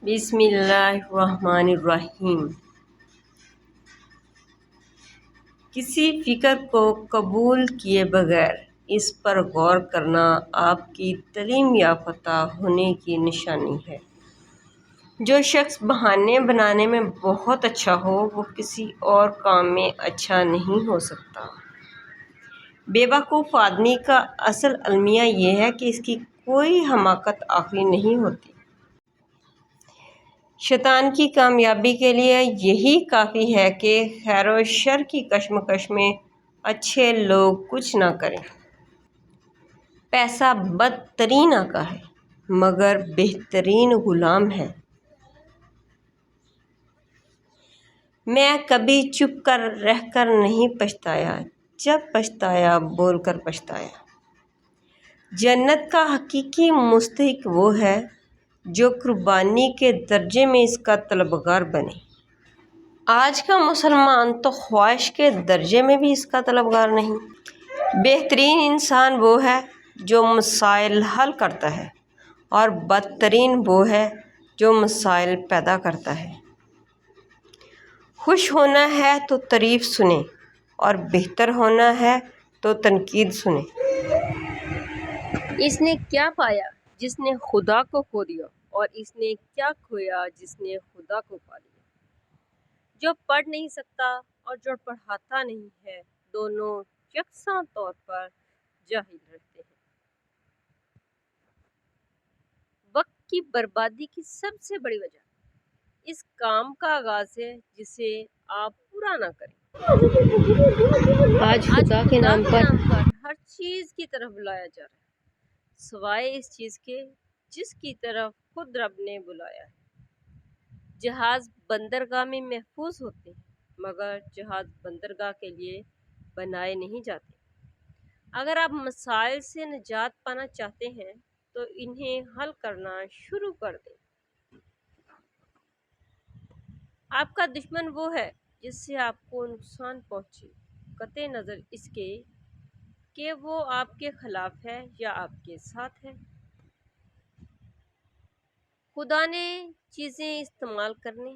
بسم اللہ الرحمن الرحیم۔ کسی فکر کو قبول کیے بغیر اس پر غور کرنا آپ کی تعلیم یافتہ ہونے کی نشانی ہے۔ جو شخص بہانے بنانے میں بہت اچھا ہو وہ کسی اور کام میں اچھا نہیں ہو سکتا۔ بے وقوف آدمی کا اصل المیہ یہ ہے کہ اس کی کوئی حماقت عقلی نہیں ہوتی۔ شیطان کی کامیابی کے لیے یہی کافی ہے کہ خیر و شر کی کشمکش میں اچھے لوگ کچھ نہ کریں۔ پیسہ بدترین آقا ہے مگر بہترین غلام ہے۔ میں کبھی چپ کر رہ کر نہیں پچھتایا، جب پچھتایا بول کر پچھتایا۔ جنت کا حقیقی مستحق وہ ہے جو قربانی کے درجے میں اس کا طلبگار بنے۔ آج کا مسلمان تو خواہش کے درجے میں بھی اس کا طلبگار نہیں۔ بہترین انسان وہ ہے جو مسائل حل کرتا ہے اور بدترین وہ ہے جو مسائل پیدا کرتا ہے۔ خوش ہونا ہے تو تعریف سنیں اور بہتر ہونا ہے تو تنقید سنیں۔ اس نے کیا پایا جس نے خدا کو کھو دیا، اور اس نے کیا کھویا جس نے خدا کو پا لیا۔ جو پڑھ نہیں سکتا اور جو پڑھاتا نہیں ہے دونوں یکساں طور پر جاہل رہتے ہیں۔ وقت کی بربادی کی سب سے بڑی وجہ اس کام کا آغاز ہے جسے آپ پورا نہ کریں۔ آج خدا کے نام پر ہر چیز کی طرف بلایا جا رہا ہے سوائے اس چیز کے جس کی طرف خود رب نے بلایا ہے۔ جہاز بندرگاہ میں محفوظ ہوتے ہیں مگر جہاز بندرگاہ کے لیے بنائے نہیں جاتے۔ اگر آپ مسائل سے نجات پانا چاہتے ہیں تو انہیں حل کرنا شروع کر دیں۔ آپ کا دشمن وہ ہے جس سے آپ کو نقصان پہنچے، قطع نظر اس کے کہ وہ آپ کے خلاف ہے یا آپ کے ساتھ ہے۔ خدا نے چیزیں استعمال کرنے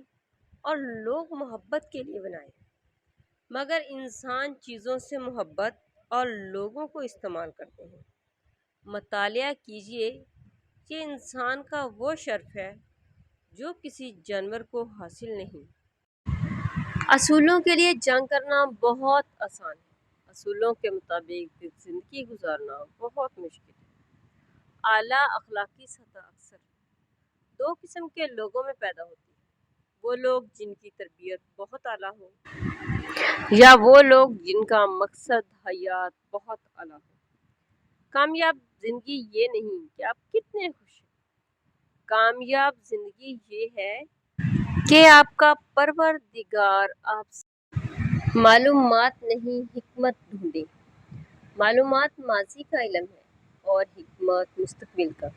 اور لوگ محبت کے لیے بنائے، مگر انسان چیزوں سے محبت اور لوگوں کو استعمال کرتے ہیں۔ مطالعہ کیجئے، یہ انسان کا وہ شرف ہے جو کسی جانور کو حاصل نہیں۔ اصولوں کے لیے جنگ کرنا بہت آسان ہے، اصولوں کے مطابق زندگی گزارنا بہت مشکل ہے۔ اعلیٰ اخلاقی سطح اکثر دو قسم کے لوگوں میں پیدا ہوتی ہے، وہ لوگ جن کی تربیت بہت اعلیٰ ہو یا وہ لوگ جن کا مقصد حیات بہت اعلیٰ ہو۔ کامیاب زندگی یہ نہیں کہ آپ کتنے خوش ہیں، کامیاب زندگی یہ ہے کہ آپ کا پروردگار آپ سے معلومات نہیں حکمت ڈھونڈے۔ معلومات ماضی کا علم ہے اور حکمت مستقبل کا۔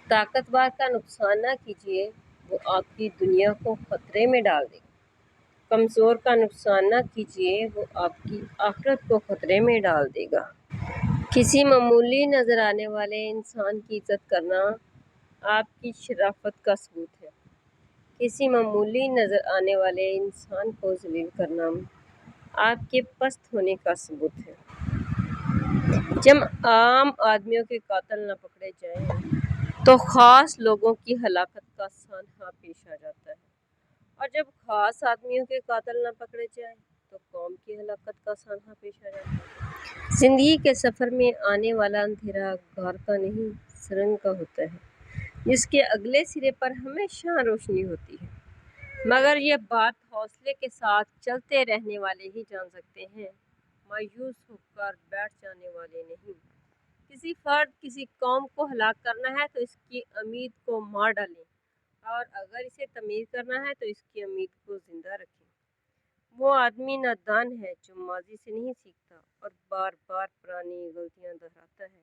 طاقتور کا نقصان نہ کیجیے، وہ آپ کی دنیا کو خطرے میں ڈال دے گا۔ کمزور کا نقصان نہ کیجیے، وہ آپ کی آخرت کو خطرے میں ڈال دے گا۔ کسی معمولی نظر آنے والے انسان کی عزت کرنا آپ کی شرافت کا ثبوت ہے۔ کسی معمولی نظر آنے والے انسان کو ذلیل کرنا آپ کے پست ہونے کا ثبوت ہے۔ جب عام آدمیوں کے قاتل نہ پکڑے جائیں تو خاص لوگوں کی ہلاکت کا سانحہ پیش آ جاتا ہے، اور جب خاص آدمیوں کے قاتل نہ پکڑے جائیں تو قوم کی ہلاکت کا سانحہ پیش آ جاتا ہے۔ زندگی کے سفر میں آنے والا اندھیرا غار کا نہیں سرنگ کا ہوتا ہے جس کے اگلے سرے پر ہمیشہ روشنی ہوتی ہے، مگر یہ بات حوصلے کے ساتھ چلتے رہنے والے ہی جان سکتے ہیں، مایوس ہو کر بیٹھ جانے والے نہیں۔ کسی فرد کسی قوم کو ہلاک کرنا ہے تو اس کی امید کو مار ڈالیں، اور اگر اسے تعمیر کرنا ہے تو اس کی امید کو زندہ رکھیں۔ وہ آدمی نادان ہے جو ماضی سے نہیں سیکھتا اور بار بار پرانی غلطیاں دہراتا ہے،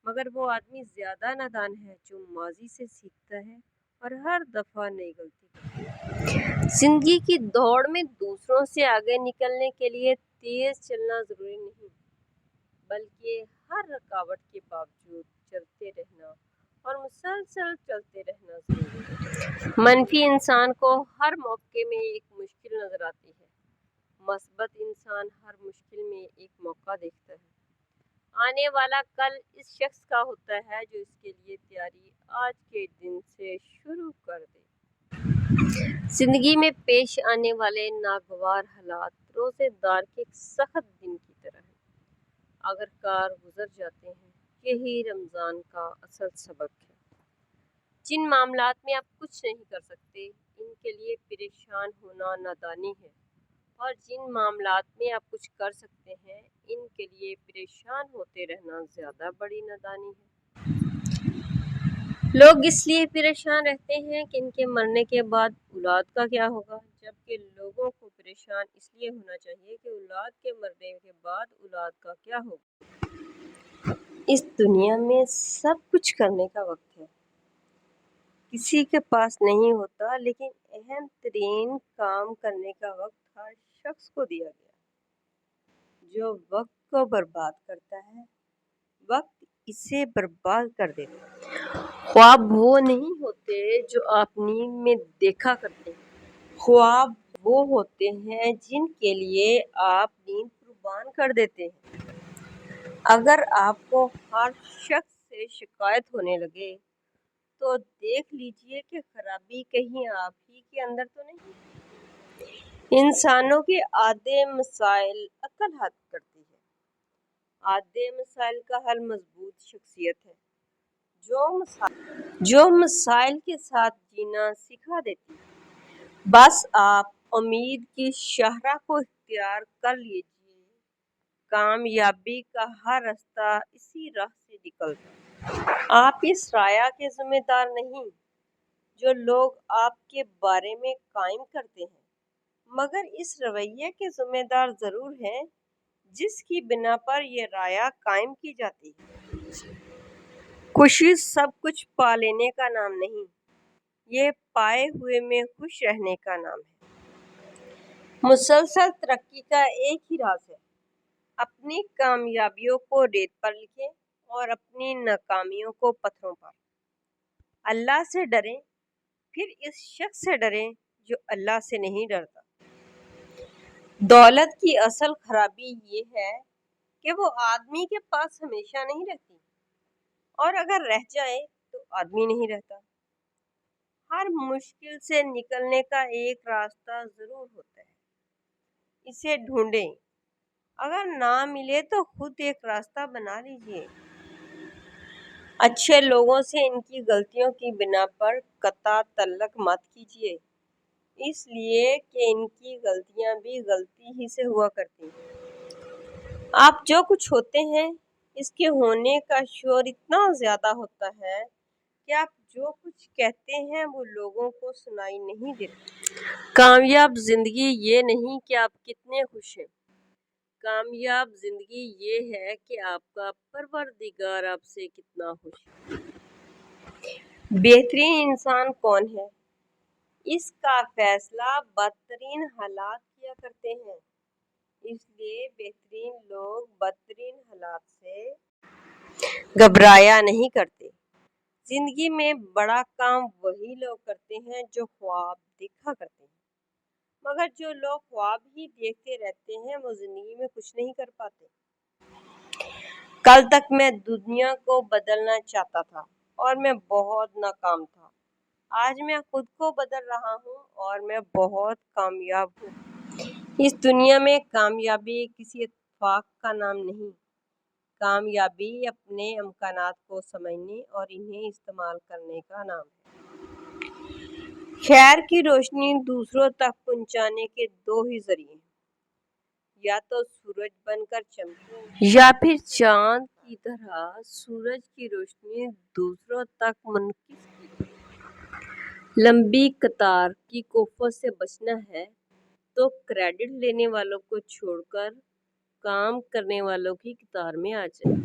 مگر وہ آدمی زیادہ نادان ہے جو ماضی سے سیکھتا ہے اور ہر دفعہ نئی غلطی کرتا ہے۔ زندگی کی دوڑ میں دوسروں سے آگے نکلنے کے لیے تیز چلنا ضروری نہیں، بلکہ ہر رکاوٹ کے باوجود چلتے رہنا اور مسلسل چلتے رہنا ضروری ہے۔ منفی انسان کو ہر موقع میں ایک مشکل نظر آتی ہے، مثبت انسان ہر مشکل میں ایک موقع دیکھتا ہے۔ آنے والا کل اس شخص کا ہوتا ہے جو اس کے لیے تیاری آج کے دن سے شروع کر دے۔ زندگی میں پیش آنے والے ناگوار حالات روزے دار کے ایک سخت دن کی طرح ہیں، اگر کار گزر جاتے ہیں۔ یہی رمضان کا اصل سبق ہے۔ جن معاملات میں آپ کچھ نہیں کر سکتے ان کے لیے پریشان ہونا نادانی ہے، اور جن معاملات میں آپ کچھ کر سکتے ہیں ان کے لیے پریشان ہوتے رہنا زیادہ بڑی نادانی ہے۔ لوگ اس لیے پریشان رہتے ہیں کہ ان کے مرنے کے بعد اولاد کا کیا ہوگا، جبکہ لوگوں کو پریشان اس لیے ہونا چاہیے کہ اولاد کے مرنے کے بعد اولاد کا کیا ہوگا۔ اس دنیا میں سب کچھ کرنے کا وقت ہے، کسی کے پاس نہیں ہوتا، لیکن اہم ترین کام کرنے کا وقت ہر شخص کو دیا گیا۔ جو وقت کو برباد کرتا ہے، وقت اسے برباد کر دیتا ہے۔ خواب وہ نہیں ہوتے جو آپ نیند میں دیکھا کرتے ہیں، خواب وہ ہوتے ہیں جن کے لیے آپ نیند قربان کر دیتے ہیں۔ اگر آپ کو ہر شخص سے شکایت ہونے لگے تو دیکھ لیجئے کہ خرابی کہیں آپ ہی کے اندر تو نہیں۔ انسانوں کے آدھے مسائل عقل حل کرتی ہے، آدھے مسائل کا حل مضبوط شخصیت ہے، جو مسائل کے ساتھ جینا سکھا دیتی ہے۔ بس آپ امید کی شاہراہ کو اختیار کر لیجئے، کامیابی کا ہر راستہ اسی راہ سے نکلتا ہے۔ آپ اس رائے کے ذمہ دار نہیں جو لوگ آپ کے بارے میں قائم کرتے ہیں، مگر اس رویے کے ذمہ دار ضرور ہیں جس کی بنا پر یہ رائے قائم کی جاتی ہے۔ خوشی سب کچھ پا لینے کا نام نہیں، یہ پائے ہوئے میں خوش رہنے کا نام ہے۔ مسلسل ترقی کا ایک ہی راز ہے، اپنی کامیابیوں کو ریت پر لکھیں اور اپنی ناکامیوں کو پتھروں پر۔ اللہ سے ڈریں، پھر اس شخص سے ڈریں جو اللہ سے نہیں ڈرتا۔ دولت کی اصل خرابی یہ ہے کہ وہ آدمی کے پاس ہمیشہ نہیں رہتی، اور اگر رہ جائے تو آدمی نہیں رہتا۔ ہر مشکل سے نکلنے کا ایک راستہ ضرور ہوتا ہے، اسے ڈھونڈیں، اگر نہ ملے تو خود ایک راستہ بنا لیجئے۔ اچھے لوگوں سے ان کی غلطیوں کی بنا پر قطع تعلق مت کیجئے، اس لیے کہ ان کی غلطیاں بھی غلطی ہی سے ہوا کرتی ہیں۔ آپ جو کچھ ہوتے ہیں اس کے ہونے کا شعور اتنا زیادہ ہوتا ہے کہ آپ جو کچھ کہتے ہیں وہ لوگوں کو سنائی نہیں دیتا۔ کامیاب زندگی یہ نہیں کہ آپ کتنے خوش ہیں، کامیاب زندگی یہ ہے کہ آپ کا پروردگار آپ سے کتنا خوش ہے۔ بہترین انسان کون ہے، اس کا فیصلہ بدترین حالات کیا کرتے ہیں، اس لیے بہترین لوگ بدترین حالات سے گھبرایا نہیں کرتے۔ زندگی میں بڑا کام وہی لوگ کرتے ہیں جو خواب دیکھا کرتے ہیں، مگر جو لوگ خواب ہی دیکھتے رہتے ہیں وہ زندگی میں کچھ نہیں کر پاتے۔ کل تک میں دنیا کو بدلنا چاہتا تھا اور میں بہت ناکام تھا، آج میں خود کو بدل رہا ہوں اور میں بہت کامیاب ہوں۔ اس دنیا میں کامیابی کسی اتفاق کا نام نہیں، کامیابی اپنے امکانات کو سمجھنے اور انہیں استعمال کرنے کا نام ہے۔ خیر کی روشنی دوسروں تک پہنچانے کے دو ہی ذریعے ہیں، یا تو سورج بن کر چمکیں یا پھر چاند کی طرح سورج کی روشنی دوسروں تک منعکس کی۔ لمبی قطار کی کوفت سے بچنا ہے تو کریڈٹ لینے والوں کو چھوڑ کر کام کرنے والوں کی قطار میں آ جائیں۔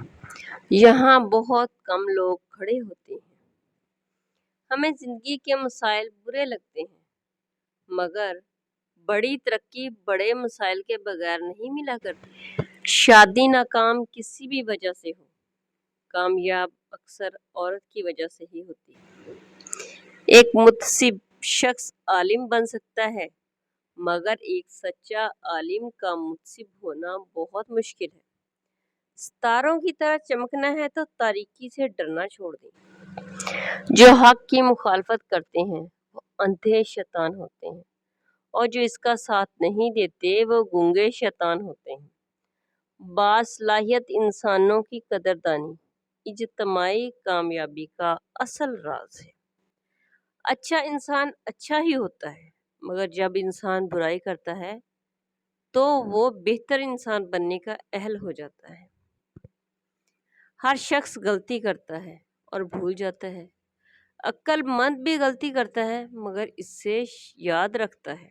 یہاں بہت کم لوگ کھڑے ہوتے ہیں۔ ہمیں زندگی کے مسائل برے لگتے ہیں، مگر بڑی ترقی بڑے مسائل کے بغیر نہیں ملا کرتی۔ شادی ناکام کسی بھی وجہ سے ہو، کامیاب اکثر عورت کی وجہ سے ہی ہوتی ہے۔ ایک متعصب شخص عالم بن سکتا ہے، مگر ایک سچا عالم کا متعصب ہونا بہت مشکل ہے۔ ستاروں کی طرح چمکنا ہے تو تاریکی سے ڈرنا چھوڑ دیں۔ جو حق کی مخالفت کرتے ہیں وہ اندھے شیطان ہوتے ہیں، اور جو اس کا ساتھ نہیں دیتے وہ گونگے شیطان ہوتے ہیں۔ باصلاحیت انسانوں کی قدردانی اجتماعی کامیابی کا اصل راز ہے۔ اچھا انسان اچھا ہی ہوتا ہے، مگر جب انسان برائی کرتا ہے تو وہ بہتر انسان بننے کا اہل ہو جاتا ہے۔ ہر شخص غلطی کرتا ہے اور بھول جاتا ہے۔ عقل مند بھی غلطی کرتا ہے مگر اس سے یاد رکھتا ہے۔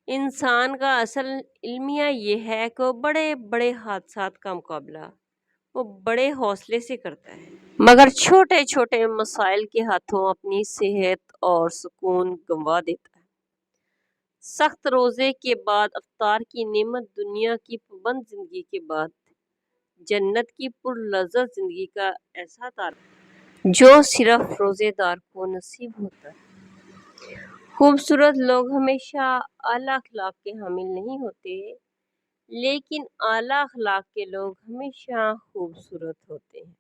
انسان کا اصل المیہ یہ ہے کہ وہ بڑے بڑے حادثات کا مقابلہ وہ بڑے حوصلے سے کرتا ہے، مگر چھوٹے چھوٹے مسائل کے ہاتھوں اپنی صحت اور سکون گنوا دیتا ہے۔ سخت روزے کے بعد افطار کی نعمت، دنیا کی پابند زندگی کے بعد جنت کی پرلذت زندگی کا ایسا تعلق جو صرف روزے دار کو نصیب ہوتا ہے۔ خوبصورت لوگ ہمیشہ اعلیٰ اخلاق کے حامل نہیں ہوتے، لیکن اعلیٰ اخلاق کے لوگ ہمیشہ خوبصورت ہوتے ہیں۔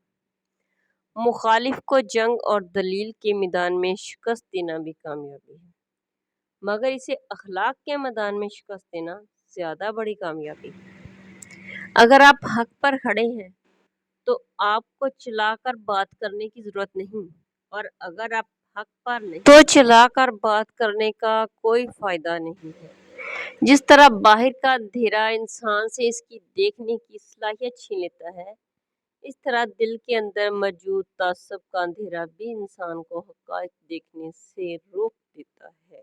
مخالف کو جنگ اور دلیل کے میدان میں شکست دینا بھی کامیابی ہے، مگر اسے اخلاق کے میدان میں شکست دینا زیادہ بڑی کامیابی ہے۔ اگر آپ حق پر کھڑے ہیں تو آپ کو چلا کر بات کرنے کی ضرورت نہیں، اور اگر آپ حق پر نہیں تو چلا کر بات کرنے کا کوئی فائدہ نہیں ہے۔ جس طرح باہر کا اندھیرا انسان سے اس کی دیکھنے کی صلاحیت چھین لیتا ہے، اس طرح دل کے اندر موجود تعصب کا اندھیرا بھی انسان کو حقائق دیکھنے سے روک دیتا ہے۔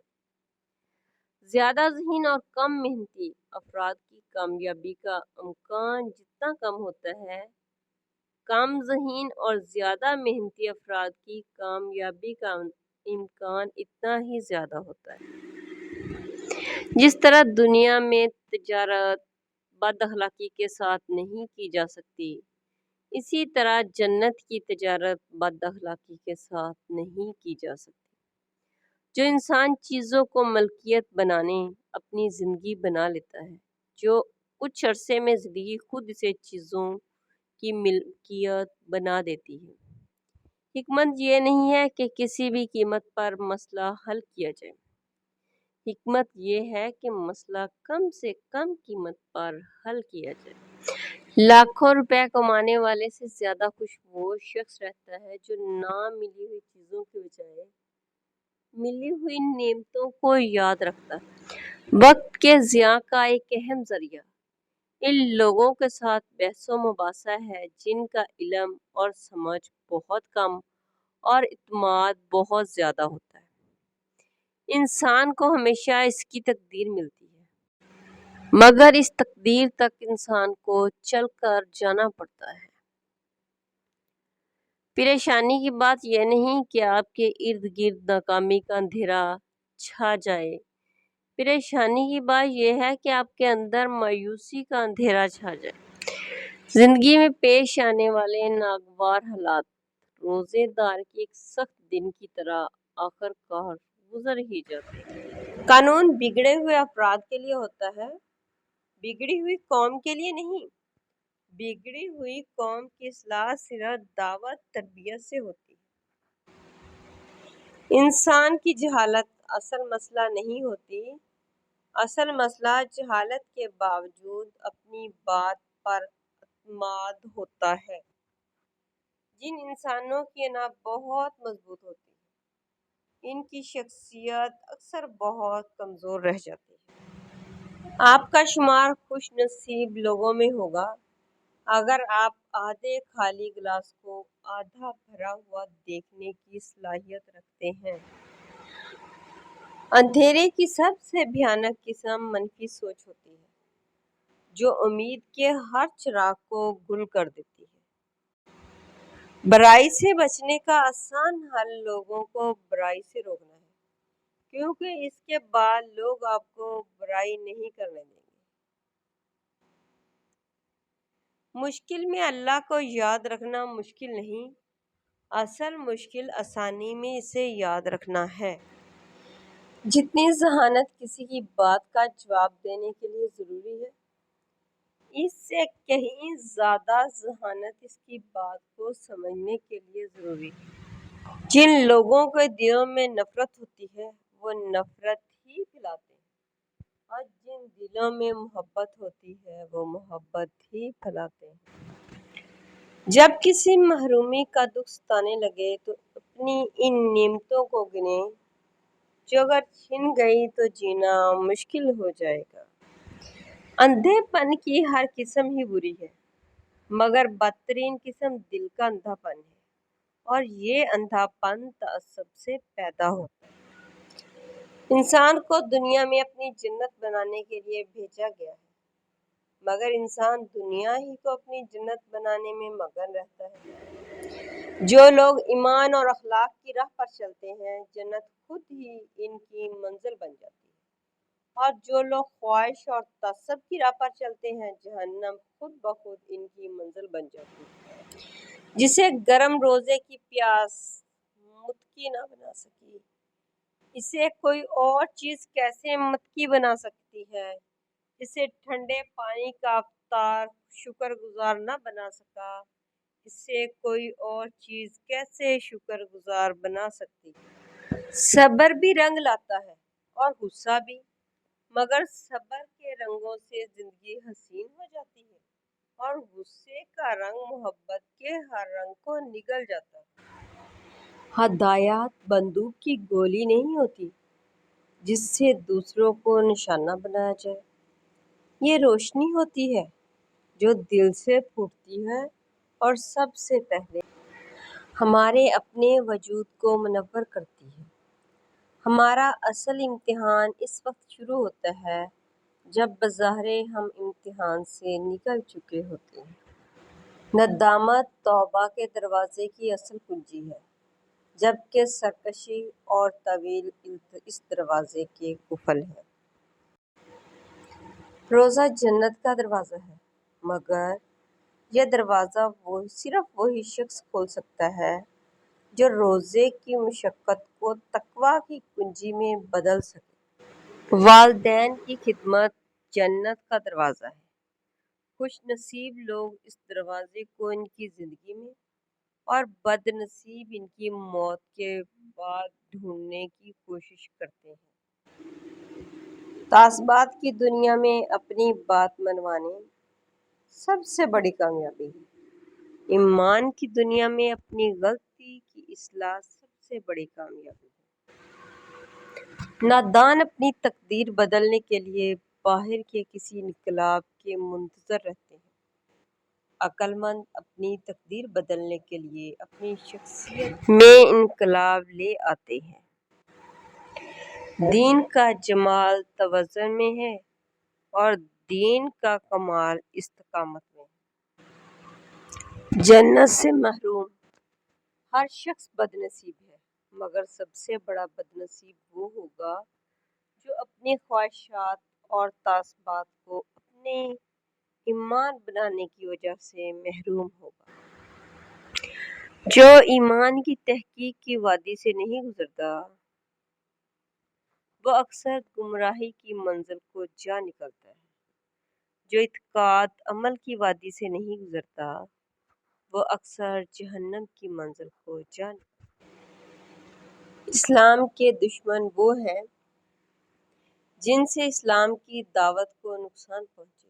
زیادہ ذہین اور کم محنتی افراد کی کامیابی کا امکان جتنا کم ہوتا ہے، کم ذہین اور زیادہ محنتی افراد کی کامیابی کا امکان اتنا ہی زیادہ ہوتا ہے۔ جس طرح دنیا میں تجارت بد اخلاقی کے ساتھ نہیں کی جا سکتی، اسی طرح جنت کی تجارت بد اخلاقی کے ساتھ نہیں کی جا سکتی۔ جو انسان چیزوں کو ملکیت بنانے اپنی زندگی بنا لیتا ہے، جو کچھ عرصے میں زندگی خود اسے چیزوں کی ملکیت بنا دیتی ہے۔ حکمت یہ نہیں ہے کہ کسی بھی قیمت پر مسئلہ حل کیا جائے، حکمت یہ ہے کہ مسئلہ کم سے کم قیمت پر حل کیا جائے۔ لاکھوں روپے کمانے والے سے زیادہ خوش وہ شخص رہتا ہے جو نہ ملی ہوئی چیزوں کے بجائے ملی ہوئی نعمتوں کو یاد رکھتا ہے۔ وقت کے ضیاع کا ایک اہم ذریعہ ان لوگوں کے ساتھ بحث و مباحثہ ہے جن کا علم اور سمجھ بہت کم اور اعتماد بہت زیادہ ہوتا ہے۔ انسان کو ہمیشہ اس کی تقدیر ملتی ہے، مگر اس تقدیر تک انسان کو چل کر جانا پڑتا ہے۔ پریشانی کی بات یہ نہیں کہ آپ کے ارد گرد ناکامی کا اندھیرا چھا جائے، پریشانی کی بات یہ ہے کہ آپ کے اندر مایوسی کا اندھیرا چھا جائے۔ زندگی میں پیش آنے والے ناگوار حالات روزے دار کے ایک سخت دن کی طرح آخر کار گزر ہی جاتے ہیں۔ قانون بگڑے ہوئے افراد کے لیے ہوتا ہے، بگڑی ہوئی قوم کے لیے نہیں۔ بگڑی ہوئی قوم کی اصلاح صرف دعوت تربیت سے ہوتی ہے۔ انسان کی جہالت اصل مسئلہ نہیں ہوتی، اصل مسئلہ جہالت کے باوجود اپنی بات پر اعتماد ہوتا ہے۔ جن انسانوں کی انا بہت مضبوط ہوتی ہے، ان کی شخصیت اکثر بہت کمزور رہ جاتی ہے۔ آپ کا شمار خوش نصیب لوگوں میں ہوگا اگر آپ آدھے خالی گلاس کو آدھا بھرا ہوا دیکھنے کی صلاحیت رکھتے ہیں۔ اندھیرے کی سب سے بھیانک قسم منفی سوچ ہوتی ہے، جو امید کے ہر چراغ کو گل کر دیتی ہے۔ برائی سے بچنے کا آسان حل لوگوں کو برائی سے روکنا ہے، کیونکہ اس کے بعد لوگ آپ کو برائی نہیں کرنے دیں گے۔ مشکل میں اللہ کو یاد رکھنا مشکل نہیں، اصل مشکل آسانی میں اسے یاد رکھنا ہے۔ جتنی ذہانت کسی کی بات کا جواب دینے کے لیے ضروری ہے، اس سے کہیں زیادہ ذہانت اس کی بات کو سمجھنے کے لیے ضروری ہے۔ جن لوگوں کے دلوں میں نفرت ہوتی ہے وہ نفرت ہی پھیلاتے ہیں، اور جن دلوں میں محبت ہوتی ہے وہ محبت ہی پھیلاتے ہیں۔ جب کسی محرومی کا دکھ ستانے لگے تو اپنی ان نعمتوں کو گنے، جو اگر چھن گئی تو جینا مشکل ہو جائے گا۔ اندھے پن کی ہر قسم ہی بری ہے، مگر بدترین قسم دل کا اندھا پن ہے، اور یہ اندھا پن تعصب سے پیدا ہوتا ہے۔ انسان کو دنیا میں اپنی جنت بنانے کے لیے بھیجا گیا ہے، مگر انسان دنیا ہی کو اپنی جنت بنانے میں مگن رہتا ہے۔ جو لوگ ایمان اور اخلاق کی راہ پر چلتے ہیں، جنت خود ہی ان کی منزل بن جاتی ہے، اور جو لوگ خواہش اور تعصب کی راہ پر چلتے ہیں، جہنم خود بخود ان کی منزل بن جاتی ہے۔ جسے گرم روزے کی پیاس متقی نہ بنا سکی، اسے کوئی اور چیز کیسے متقی بنا سکتی ہے؟ اسے ٹھنڈے پانی کا افطار شکر گزار نہ بنا سکا، اسے کوئی اور چیز کیسے شکر گزار بنا سکتی ہے؟ صبر بھی رنگ لاتا ہے اور غصہ بھی، مگر صبر کے رنگوں سے زندگی حسین ہو جاتی ہے، اور غصے کا رنگ محبت کے ہر رنگ کو نگل جاتا ہے۔ ہدایات بندوق کی گولی نہیں ہوتی جس سے دوسروں کو نشانہ بنایا جائے، یہ روشنی ہوتی ہے جو دل سے پھوٹتی ہے اور سب سے پہلے ہمارے اپنے وجود کو منور کرتی ہے۔ ہمارا اصل امتحان اس وقت شروع ہوتا ہے جب بظاہر ہم امتحان سے نکل چکے ہوتے ہیں۔ ندامت توبہ کے دروازے کی اصل کنجی ہے، جبکہ سرکشی اور طویل اس دروازے کے قفل ہیں۔ روزہ جنت کا دروازہ ہے، مگر یہ دروازہ صرف وہی شخص کھول سکتا ہے جو روزے کی مشقت کو تقویٰ کی کنجی میں بدل سکے۔ والدین کی خدمت جنت کا دروازہ ہے۔ خوش نصیب لوگ اس دروازے کو ان کی زندگی میں، اور بد نصیب ان کی موت کے بعد ڈھونڈنے کی کوشش کرتے ہیں۔ تعصبات کی دنیا میں اپنی بات منوانے سب سے بڑی کامیابی ہے۔ ایمان کی دنیا میں اپنی غلطی کی اصلاح سب سے بڑی کامیابی ہے۔ نادان اپنی تقدیر بدلنے کے لیے باہر کے کسی انقلاب کے منتظر رہتے ہیں، عقل مند اپنی تقدیر بدلنے کے لیے اپنی شخصیت میں انقلاب لے آتے ہیں۔ دین کا جمال توازن میں ہے، اور دین کا کمال استقامت میں ہے۔ جنت سے محروم ہر شخص بد نصیب ہے، مگر سب سے بڑا بد نصیب وہ ہوگا جو اپنی خواہشات اور تعصبات کو اپنے ایمان بنانے کی وجہ سے محروم ہوگا۔ جو ایمان کی تحقیق کی وادی سے نہیں گزرتا، وہ اکثر گمراہی کی منزل کو جا نکلتا ہے۔ جو اعتقاد عمل کی وادی سے نہیں گزرتا، وہ اکثر جہنم کی منزل کو جا نکلتا ہے۔ اسلام کے دشمن وہ ہیں جن سے اسلام کی دعوت کو نقصان پہنچے۔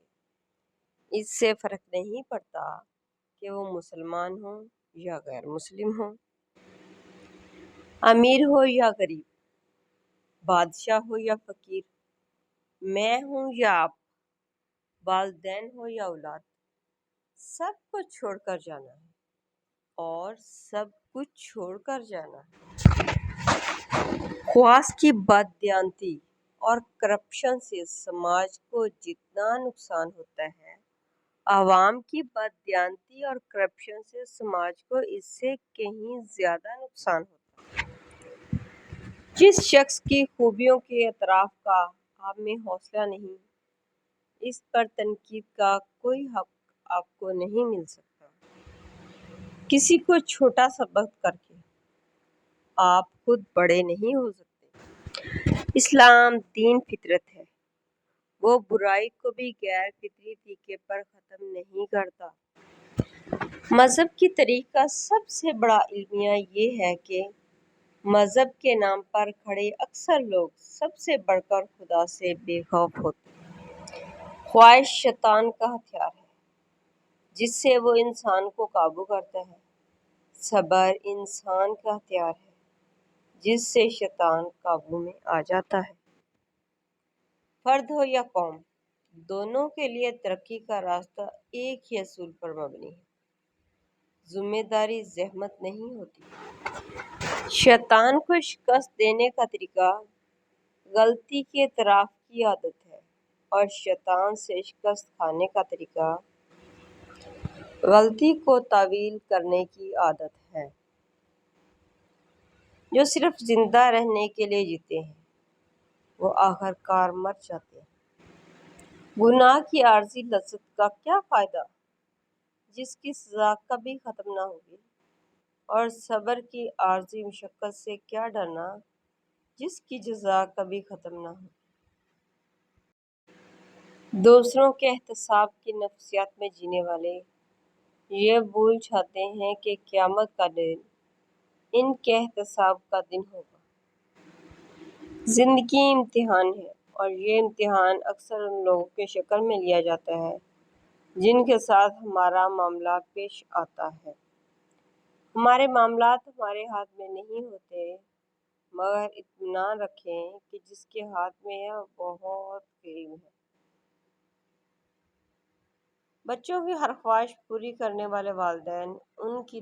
اس سے فرق نہیں پڑتا کہ وہ مسلمان ہوں یا غیر مسلم ہوں، امیر ہو یا غریب، بادشاہ ہو یا فقیر، میں ہوں یا آپ، والدین ہو یا اولاد، سب کو چھوڑ کر جانا ہے، اور سب کچھ چھوڑ کر جانا ہے۔ خواص کی بددیانتی اور کرپشن سے سماج کو جتنا نقصان ہوتا ہے، عوام کی بددیانتی اور کرپشن سے سماج کو اس سے کہیں زیادہ نقصان ہوتا ہے۔ جس شخص کی خوبیوں کے اعتراف کا آپ میں حوصلہ نہیں، اس پر تنقید کا کوئی حق آپ کو نہیں مل سکتا۔ کسی کو چھوٹا سبق کر کے آپ خود بڑے نہیں ہو سکتے۔ اسلام دین فطرت ہے، وہ برائی کو بھی غیر فطری طریقے پر ختم نہیں کرتا۔ مذہب کی تاریخ کا سب سے بڑا المیہ یہ ہے کہ مذہب کے نام پر کھڑے اکثر لوگ سب سے بڑھ کر خدا سے بے خوف ہوتے ہیں۔ خواہش شیطان کا ہتھیار ہے جس سے وہ انسان کو قابو کرتا ہے۔ صبر انسان کا ہتھیار ہے جس سے شیطان قابو میں آ جاتا ہے۔ فرد ہو یا قوم، دونوں کے لیے ترقی کا راستہ ایک ہی اصول پر مبنی ہے: ذمہ داری زحمت نہیں ہوتی۔ شیطان کو شکست دینے کا طریقہ غلطی کے اعتراف کی عادت ہے، اور شیطان سے شکست کھانے کا طریقہ غلطی کو تعویل کرنے کی عادت ہے۔ جو صرف زندہ رہنے کے لیے جیتے ہیں وہ آخر کار مر جاتے ہیں۔ گناہ کی عارضی لذت کا کیا فائدہ جس کی سزا کبھی ختم نہ ہوگی، اور صبر کی عارضی مشقت سے کیا ڈرنا جس کی جزا کبھی ختم نہ ہوگی۔ دوسروں کے احتساب کی نفسیات میں جینے والے یہ بھول جاتے ہیں کہ قیامت کا دن ان کے احتساب کا دن ہوگا۔ زندگی امتحان ہے، اور یہ امتحان اکثر ان لوگوں کی شکل میں لیا جاتا ہے جن کے ساتھ ہمارا معاملہ پیش آتا ہے۔ ہمارے معاملات ہمارے ہاتھ میں نہیں ہوتے، مگر اطمینان رکھیں کہ جس کے ہاتھ میں ہے وہ بہت قریب ہے۔ بچوں کی ہر خواہش پوری کرنے والے والدین ان کی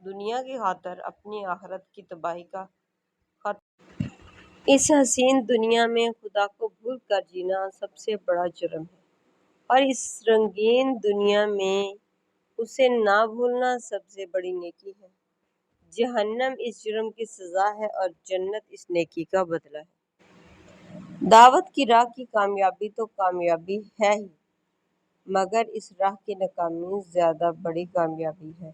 دنیا کی خاطر اپنی آخرت کی تباہی کا خطرہ۔ اس حسین دنیا میں خدا کو بھول کر جینا سب سے بڑا جرم ہے، اور اس رنگین دنیا میں اسے نہ بھولنا سب سے بڑی نیکی ہے۔ جہنم اس جرم کی سزا ہے اور جنت اس نیکی کا بدلہ ہے۔ دعوت کی راہ کی کامیابی تو کامیابی ہے ہی، مگر اس راہ کی ناکامی زیادہ بڑی کامیابی ہے۔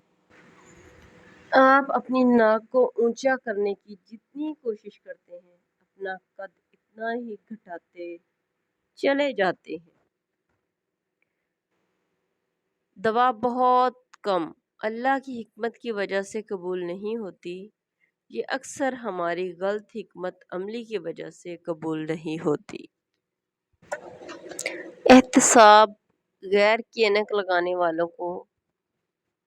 آپ اپنی ناک کو اونچا کرنے کی جتنی کوشش کرتے ہیں، اپنا قد اتنا ہی گھٹاتے چلے جاتے ہیں۔ دعا بہت کم اللہ کی حکمت کی وجہ سے قبول نہیں ہوتی، یہ اکثر ہماری غلط حکمت عملی کی وجہ سے قبول نہیں ہوتی۔ احتساب غیر کی اینک لگانے والوں کو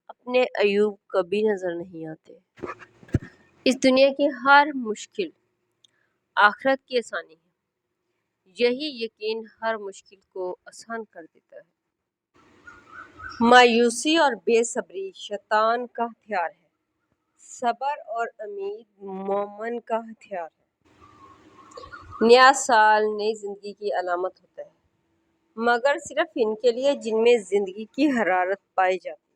اپنے عیوب کبھی نظر نہیں آتے۔ اس دنیا کی ہر مشکل آخرت کی آسانی ہے، یہی یقین ہر مشکل کو آسان کر دیتا ہے۔ مایوسی اور بے صبری شیطان کا ہتھیار ہے، صبر اور امید مومن کا ہتھیار ہے۔ نیا سال نئی زندگی کی علامت ہوتا ہے، مگر صرف ان کے لیے جن میں زندگی کی حرارت پائی جاتی ہے۔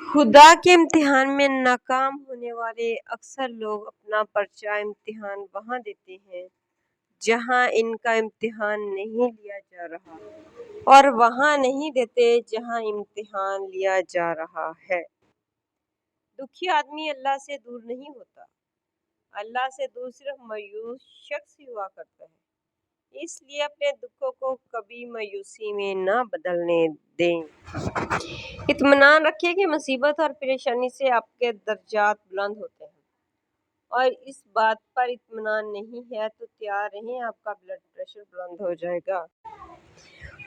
خدا کے امتحان میں ناکام ہونے والے اکثر لوگ اپنا پرچہ امتحان وہاں دیتے ہیں جہاں ان کا امتحان نہیں لیا جا رہا، اور وہاں نہیں دیتے جہاں امتحان لیا جا رہا ہے۔ دکھی آدمی اللہ سے دور نہیں ہوتا، اللہ سے دور صرف مایوس شخص ہی ہوا کرتا ہے۔ اس لیے اپنے دکھوں کو کبھی مایوسی میں نہ بدلنے دیں۔ اطمینان رکھیں کہ مصیبت اور پریشانی سے آپ کے درجات بلند ہوتے ہیں، اور اس بات پر اطمینان نہیں ہے تو تیار رہیں آپ کا بلڈ پریشر بلند ہو جائے گا۔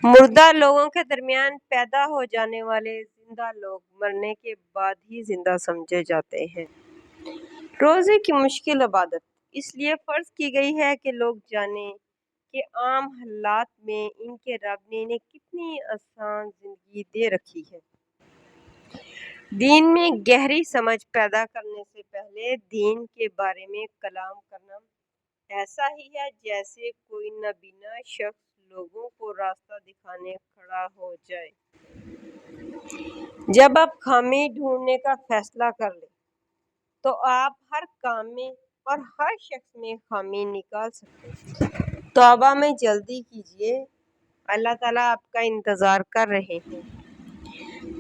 مردہ لوگوں کے درمیان پیدا ہو جانے والے زندہ لوگ مرنے کے بعد ہی زندہ سمجھے جاتے ہیں۔ روزے کی مشکل عبادت اس لیے فرض کی گئی ہے کہ لوگ جانیں کہ عام حالات میں ان کے رب نے انہیں کتنی آسان زندگی دے رکھی ہے۔ دین میں گہری سمجھ پیدا کرنے سے پہلے دین کے بارے میں کلام کرنا ایسا ہی ہے جیسے کوئی نابینا شخص لوگوں کو راستہ دکھانے کھڑا ہو جائے۔ جب آپ خامی ڈھونڈنے کا فیصلہ کر لیں تو آپ ہر کام میں اور ہر شخص میں خامی نکال سکتے ہیں۔ توبہ میں جلدی کیجیے، اللہ تعالیٰ آپ کا انتظار کر رہے ہیں۔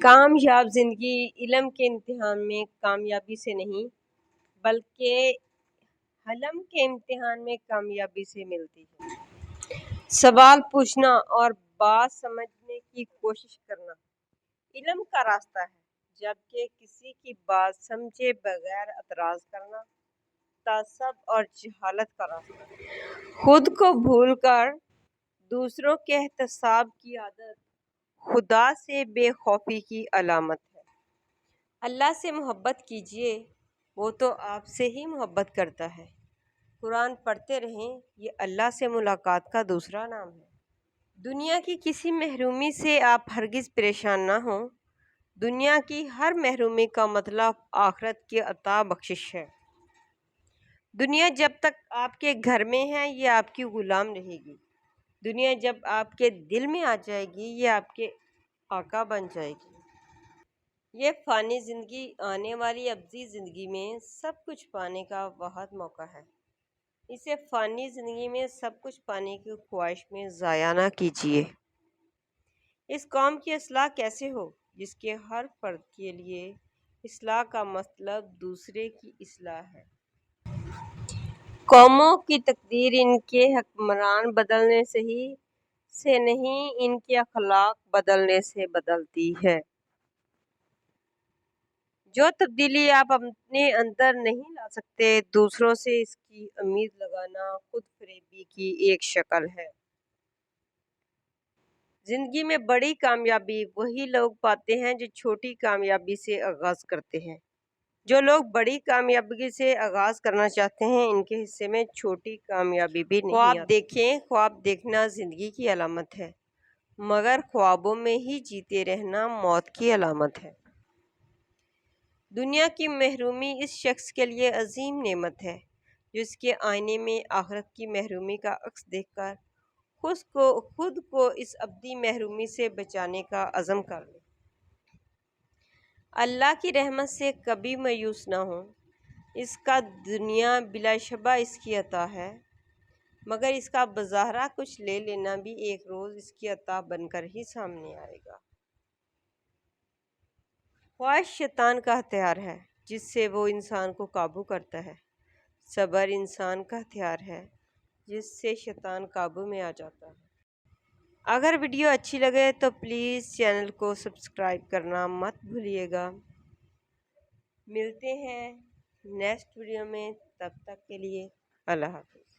کامیاب زندگی علم کے امتحان میں کامیابی سے نہیں بلکہ حلم کے امتحان میں کامیابی سے ملتی ہے۔ سوال پوچھنا اور بات سمجھنے کی کوشش کرنا علم کا راستہ ہے، جبکہ کسی کی بات سمجھے بغیر اعتراض کرنا تعصب اور جہالت کا راستہ ہے۔ خود کو بھول کر دوسروں کے احتساب کی عادت خدا سے بے خوفی کی علامت ہے۔ اللہ سے محبت کیجیے، وہ تو آپ سے ہی محبت کرتا ہے۔ قرآن پڑھتے رہیں، یہ اللہ سے ملاقات کا دوسرا نام ہے۔ دنیا کی کسی محرومی سے آپ ہرگز پریشان نہ ہوں۔ دنیا کی ہر محرومی کا مطلب آخرت کی عطا بخشش ہے۔ دنیا جب تک آپ کے گھر میں ہے یہ آپ کی غلام رہے گی۔ دنیا جب آپ کے دل میں آ جائے گی یہ آپ کے آقا بن جائے گی۔ یہ فانی زندگی آنے والی ابدی زندگی میں سب کچھ پانے کا واحد موقع ہے۔ اسے فانی زندگی میں سب کچھ پانے کی خواہش میں ضائع نہ کیجیے۔ اس قوم کی اصلاح کیسے ہو جس کے ہر فرد کے لیے اصلاح کا مطلب دوسرے کی اصلاح ہے۔ قوموں کی تقدیر ان کے حکمران بدلنے سے نہیں، ان کے اخلاق بدلنے سے بدلتی ہے۔ جو تبدیلی آپ اپنے اندر نہیں لا سکتے، دوسروں سے اس کی امید لگانا خود فریبی کی ایک شکل ہے۔ زندگی میں بڑی کامیابی وہی لوگ پاتے ہیں جو چھوٹی کامیابی سے آغاز کرتے ہیں۔ جو لوگ بڑی کامیابی سے آغاز کرنا چاہتے ہیں ان کے حصے میں چھوٹی کامیابی بھی نہیں آتی۔ خواب دیکھیں، خواب دیکھنا زندگی کی علامت ہے، مگر خوابوں میں ہی جیتے رہنا موت کی علامت ہے۔ دنیا کی محرومی اس شخص کے لیے عظیم نعمت ہے جو اس کے آئینے میں آخرت کی محرومی کا عکس دیکھ کر خود کو اس ابدی محرومی سے بچانے کا عزم کر لے۔ اللہ کی رحمت سے کبھی مایوس نہ ہوں۔ اس کا دنیا بلا شبہ اس کی عطا ہے، مگر اس کا بظاہرہ کچھ لے لینا بھی ایک روز اس کی عطا بن کر ہی سامنے آئے گا۔ خواہش شیطان کا ہتھیار ہے جس سے وہ انسان کو قابو کرتا ہے۔ صبر انسان کا ہتھیار ہے جس سے شیطان قابو میں آ جاتا ہے۔ اگر ویڈیو اچھی لگے تو پلیز چینل کو سبسکرائب کرنا مت بھولیے گا۔ ملتے ہیں نیکسٹ ویڈیو میں، تب تک کے لیے اللہ حافظ۔